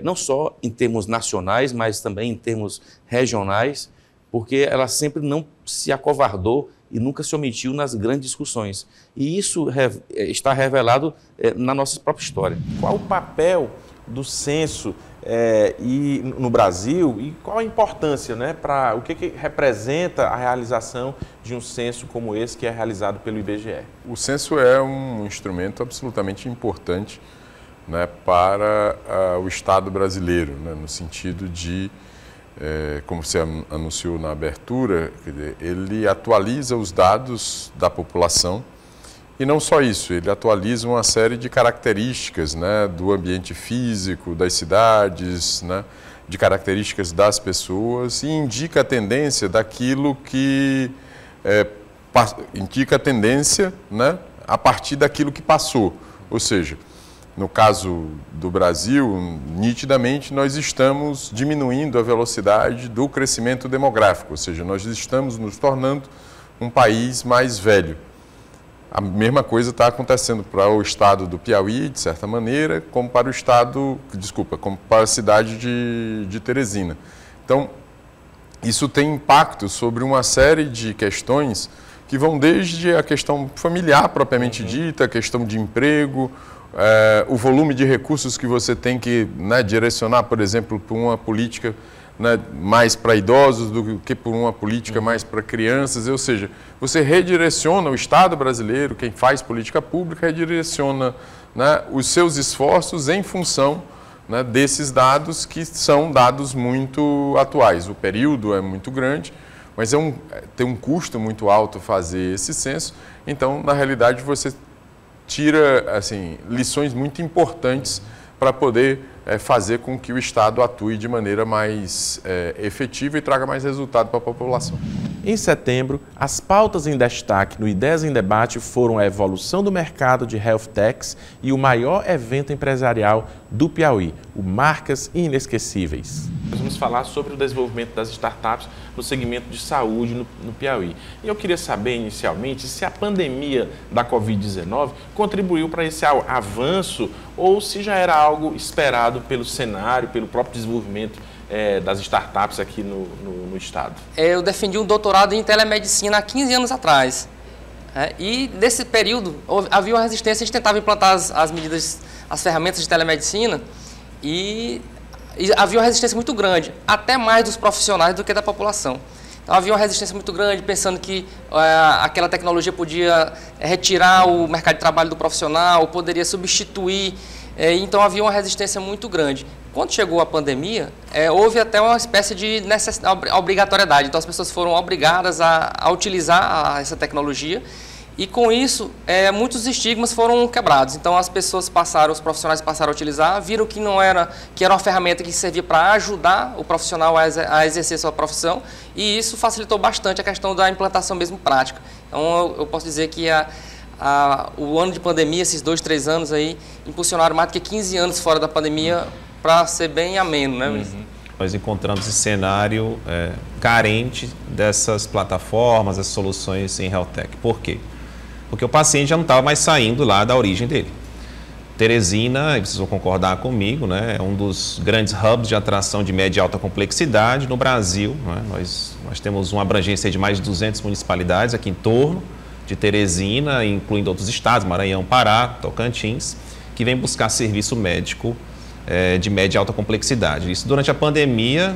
não só em termos nacionais, mas também em termos regionais, porque ela sempre não se acovardou e nunca se omitiu nas grandes discussões. E isso está revelado na nossa própria história. Qual o papel do censo no Brasil e qual a importância, né, para o que representa a realização de um censo como esse que é realizado pelo IBGE? O censo é um instrumento absolutamente importante, né, para o Estado brasileiro, né, no sentido de, como você anunciou na abertura, quer dizer, ele atualiza os dados da população. E não só isso, ele atualiza uma série de características, né, do ambiente físico, das cidades, né, de características das pessoas e indica a tendência daquilo que indica a tendência, né, a partir daquilo que passou. Ou seja, no caso do Brasil, nitidamente nós estamos diminuindo a velocidade do crescimento demográfico, ou seja, nós estamos nos tornando um país mais velho. A mesma coisa está acontecendo para o estado do Piauí, de certa maneira, como para como para a cidade de Teresina. Então, isso tem impacto sobre uma série de questões que vão desde a questão familiar propriamente dita, a questão de emprego, o volume de recursos que você tem que, né, direcionar, por exemplo, para uma política, né, mais para idosos do que por uma política mais para crianças, ou seja, você redireciona o Estado brasileiro, quem faz política pública, redireciona, né, os seus esforços em função, né, desses dados que são dados muito atuais. O período é muito grande, mas tem um custo muito alto fazer esse censo, então, na realidade, você tira assim, lições muito importantes para poder fazer com que o Estado atue de maneira mais efetiva e traga mais resultado para a população. Em setembro, as pautas em destaque no Ideias em Debate foram a evolução do mercado de health techs e o maior evento empresarial do Piauí, o Marcas Inesquecíveis. Nós vamos falar sobre o desenvolvimento das startups no segmento de saúde no Piauí. E eu queria saber, inicialmente, se a pandemia da Covid-19 contribuiu para esse avanço ou se já era algo esperado pelo cenário, pelo próprio desenvolvimento das startups aqui no estado. Eu defendi um doutorado em telemedicina há 15 anos atrás. E nesse período havia uma resistência, a gente tentava implantar as ferramentas de telemedicina e havia uma resistência muito grande, até mais dos profissionais do que da população. Então havia uma resistência muito grande, pensando que aquela tecnologia podia retirar o mercado de trabalho do profissional, poderia substituir, então havia uma resistência muito grande. Quando chegou a pandemia, houve até uma espécie de obrigatoriedade, então as pessoas foram obrigadas a utilizar essa tecnologia e com isso muitos estigmas foram quebrados. Então as profissionais passaram a utilizar, viram que que era uma ferramenta que servia para ajudar o profissional a exercer sua profissão e isso facilitou bastante a questão da implantação mesmo prática. Então eu posso dizer que o ano de pandemia, esses 2, 3 anos aí, impulsionaram mais do que 15 anos fora da pandemia para ser bem ameno, né, Luiz? Nós encontramos esse cenário carente dessas plataformas, essas soluções em health tech. Por quê? Porque o paciente já não estava mais saindo lá da origem dele. Teresina, vocês vão concordar comigo, né, é um dos grandes hubs de atração de média e alta complexidade no Brasil. Né? Nós temos uma abrangência de mais de 200 municipalidades aqui em torno de Teresina, incluindo outros estados, Maranhão, Pará, Tocantins, que vem buscar serviço médico de média e alta complexidade. Isso durante a pandemia,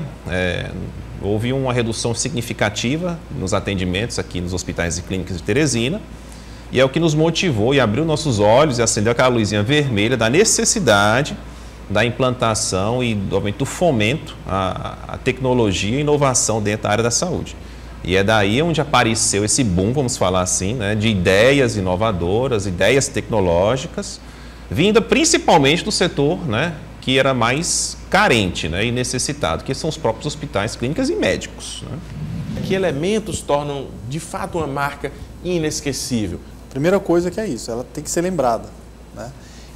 houve uma redução significativa nos atendimentos aqui nos hospitais e clínicas de Teresina, e é o que nos motivou e abriu nossos olhos e acendeu aquela luzinha vermelha da necessidade da implantação e do fomento à tecnologia e inovação dentro da área da saúde. E é daí onde apareceu esse boom, vamos falar assim, né, de ideias inovadoras, ideias tecnológicas, vinda principalmente do setor, né, que era mais carente, né, e necessitado, que são os próprios hospitais, clínicas e médicos. Né? Que elementos tornam, de fato, uma marca inesquecível? Primeira coisa que é isso, ela tem que ser lembrada. Né?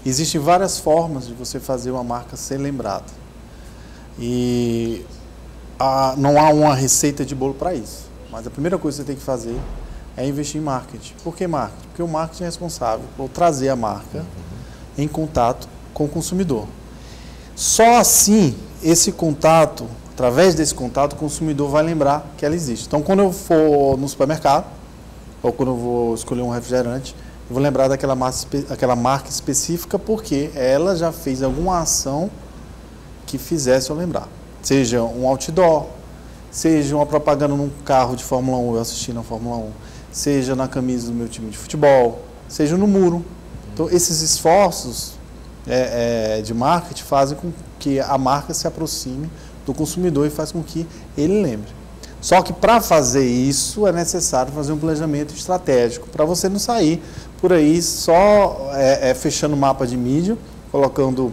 Existem várias formas de você fazer uma marca ser lembrada. E não há uma receita de bolo para isso. Mas a primeira coisa que você tem que fazer é investir em marketing. Por que marketing? Porque o marketing é responsável por trazer a marca em contato com o consumidor. Só assim, esse contato, através desse contato, o consumidor vai lembrar que ela existe. Então, quando eu for no supermercado, ou quando eu vou escolher um refrigerante, eu vou lembrar daquela marca específica porque ela já fez alguma ação que fizesse eu lembrar. Seja um outdoor, seja uma propaganda num carro de Fórmula 1, eu assistindo a Fórmula 1, seja na camisa do meu time de futebol, seja no muro. Então, esses esforços de marketing fazem com que a marca se aproxime do consumidor e faz com que ele lembre. Só que para fazer isso é necessário fazer um planejamento estratégico, para você não sair por aí só fechando mapa de mídia, colocando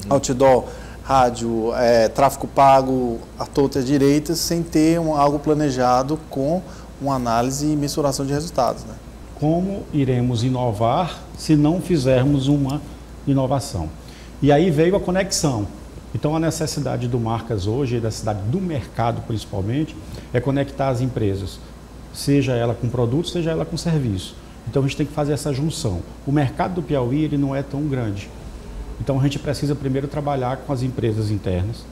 outdoor, rádio, tráfego pago, à torta e à direita, sem ter algo planejado com uma análise e mensuração de resultados. Né? Como iremos inovar se não fizermos uma inovação? E aí veio a conexão. Então, a necessidade do Marcas hoje, da necessidade do mercado principalmente, é conectar as empresas, seja ela com produto, seja ela com serviço. Então, a gente tem que fazer essa junção. O mercado do Piauí ele não é tão grande. Então, a gente precisa primeiro trabalhar com as empresas internas,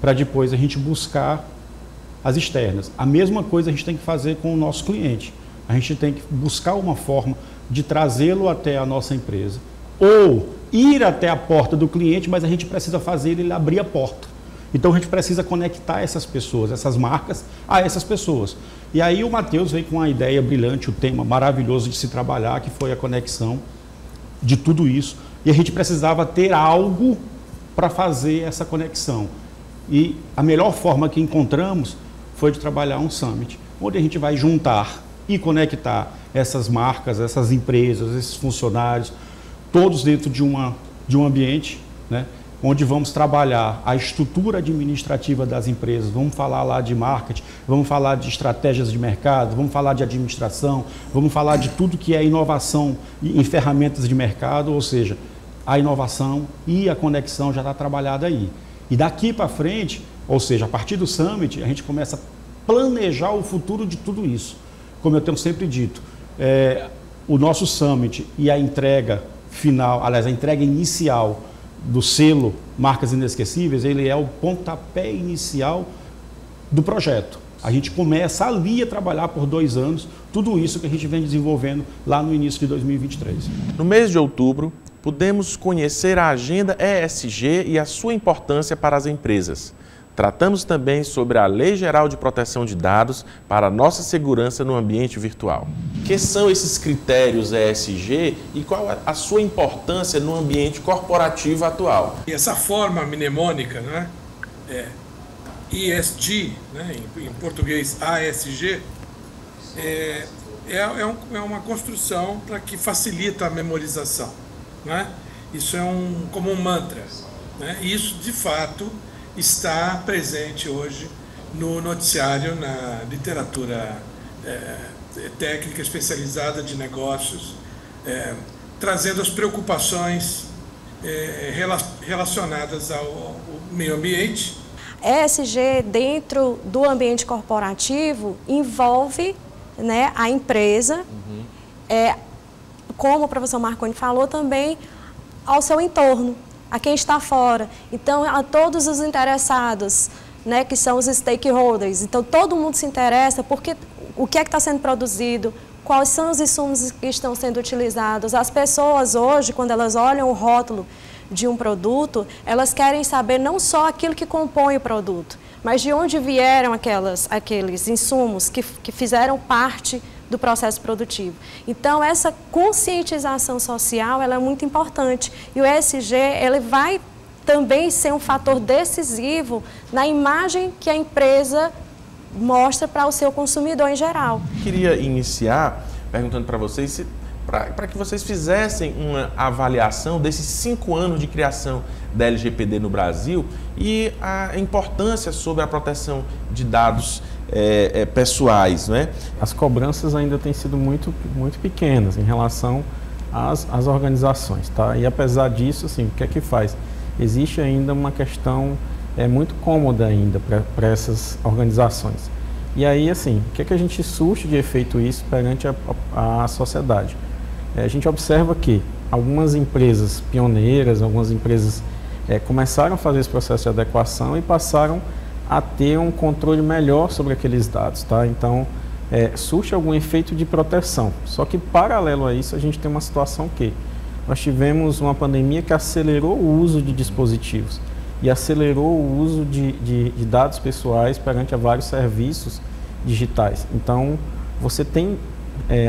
para depois a gente buscar as externas. A mesma coisa a gente tem que fazer com o nosso cliente. A gente tem que buscar uma forma de trazê-lo até a nossa empresa, ou ir até a porta do cliente, mas a gente precisa fazer ele abrir a porta. Então a gente precisa conectar essas pessoas, essas marcas, a essas pessoas. E aí o Matheus veio com uma ideia brilhante, o tema maravilhoso de se trabalhar, que foi a conexão de tudo isso. E a gente precisava ter algo para fazer essa conexão. E a melhor forma que encontramos foi de trabalhar um summit, onde a gente vai juntar e conectar essas marcas, essas empresas, esses funcionários, todos dentro de um ambiente, né, onde vamos trabalhar a estrutura administrativa das empresas, vamos falar lá de marketing, vamos falar de estratégias de mercado, vamos falar de administração, vamos falar de tudo que é inovação em ferramentas de mercado, ou seja, a inovação e a conexão já está trabalhada aí. E daqui para frente, ou seja, a partir do Summit, a gente começa a planejar o futuro de tudo isso. Como eu tenho sempre dito, o nosso Summit e a entrega final, aliás, a entrega inicial do selo Marcas Inesquecíveis, ele é o pontapé inicial do projeto. A gente começa ali a trabalhar por 2 anos, tudo isso que a gente vem desenvolvendo lá no início de 2023. No mês de outubro, pudemos conhecer a agenda ESG e a sua importância para as empresas. Tratamos também sobre a Lei Geral de Proteção de Dados para a nossa segurança no ambiente virtual. Que são esses critérios ESG e qual a sua importância no ambiente corporativo atual? E essa forma mnemônica, né, ESG, né, em português ASG, é uma construção para que facilita a memorização, né? Isso é como um mantra, né? E isso, de fato, está presente hoje no noticiário, na literatura técnica especializada de negócios, trazendo as preocupações relacionadas ao meio ambiente. ESG dentro do ambiente corporativo envolve, né, a empresa, como o professor Marconi falou, também ao seu entorno, a quem está fora. Então, a todos os interessados, né, que são os stakeholders. Então, todo mundo se interessa porque o que é que está sendo produzido, quais são os insumos que estão sendo utilizados. As pessoas hoje, quando elas olham o rótulo de um produto, elas querem saber não só aquilo que compõe o produto, mas de onde vieram aqueles insumos que fizeram parte do processo produtivo. Então, essa conscientização social ela é muito importante. E o ESG ele vai também ser um fator decisivo na imagem que a empresa mostra para o seu consumidor em geral. Queria iniciar perguntando para vocês, para que vocês fizessem uma avaliação desses 5 anos de criação da LGPD no Brasil e a importância sobre a proteção de dados pessoais, né? As cobranças ainda têm sido muito pequenas em relação às organizações, tá? E apesar disso, assim, o que é que faz? Existe ainda uma questão muito cômoda ainda para essas organizações. E aí, assim, o que é que a gente surte de efeito isso perante a sociedade? A gente observa que algumas empresas pioneiras, algumas empresas começaram a fazer esse processo de adequação e passaram a ter um controle melhor sobre aqueles dados, tá? Então, surge algum efeito de proteção. Só que, paralelo a isso, a gente tem uma situação que nós tivemos uma pandemia que acelerou o uso de dispositivos e acelerou o uso de dados pessoais perante a vários serviços digitais. Então, você tem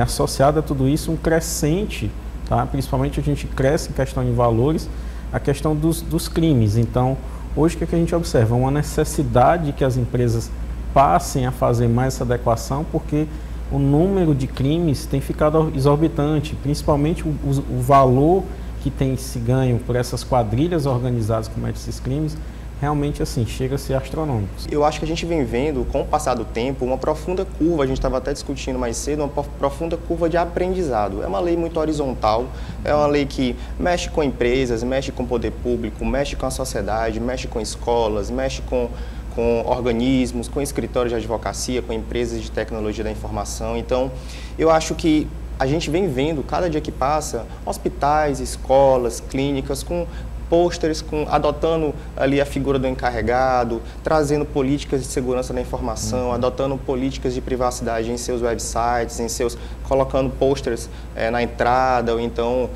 associado a tudo isso um crescente, tá? Principalmente a gente cresce em questão de valores, a questão dos crimes. Então, hoje o que a gente observa? Uma necessidade que as empresas passem a fazer mais essa adequação, porque o número de crimes tem ficado exorbitante, principalmente o valor que tem se ganho por essas quadrilhas organizadas que cometem esses crimes, realmente assim, chega a ser astronômico. Eu acho que a gente vem vendo, com o passar do tempo, uma profunda curva, a gente estava até discutindo mais cedo, uma profunda curva de aprendizado. É uma lei muito horizontal, é uma lei que mexe com empresas, mexe com o poder público, mexe com a sociedade, mexe com escolas, mexe com organismos, com escritórios de advocacia, com empresas de tecnologia da informação. Então, eu acho que a gente vem vendo, cada dia que passa, hospitais, escolas, clínicas, com pôsteres, adotando ali a figura do encarregado, trazendo políticas de segurança da informação, adotando políticas de privacidade em seus websites, colocando pôsteres na entrada, ou então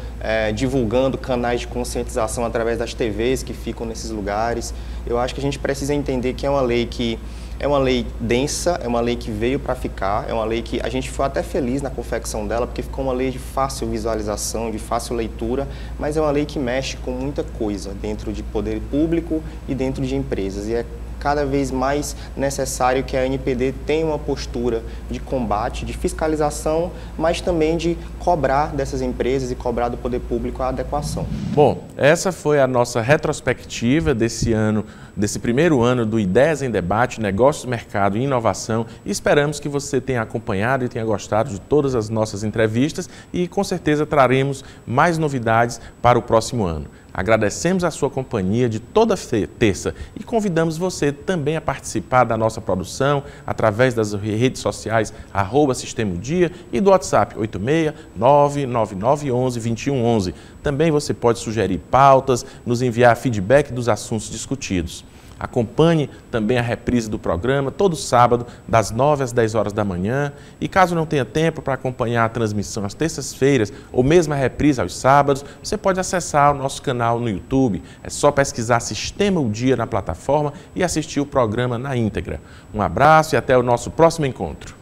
divulgando canais de conscientização através das TVs que ficam nesses lugares. Eu acho que a gente precisa entender que é uma lei que É uma lei densa, é uma lei que veio para ficar, é uma lei que a gente foi até feliz na confecção dela, porque ficou uma lei de fácil visualização, de fácil leitura, mas é uma lei que mexe com muita coisa dentro de poder público e dentro de empresas. E é cada vez mais necessário que a ANPD tenha uma postura de combate, de fiscalização, mas também de cobrar dessas empresas e cobrar do poder público a adequação. Bom, essa foi a nossa retrospectiva desse ano, desse primeiro ano do Ideias em Debate, Negócios, Mercado e Inovação. E esperamos que você tenha acompanhado e tenha gostado de todas as nossas entrevistas e com certeza traremos mais novidades para o próximo ano. Agradecemos a sua companhia de toda terça e convidamos você também a participar da nossa produção através das redes sociais @Sistema o Dia e do WhatsApp 86999112111. Também você pode sugerir pautas, nos enviar feedback dos assuntos discutidos. Acompanhe também a reprise do programa todo sábado, das 9 às 10 horas da manhã. E caso não tenha tempo para acompanhar a transmissão às terças-feiras ou mesmo a reprise aos sábados, você pode acessar o nosso canal no YouTube. É só pesquisar Sistema o Dia na plataforma e assistir o programa na íntegra. Um abraço e até o nosso próximo encontro.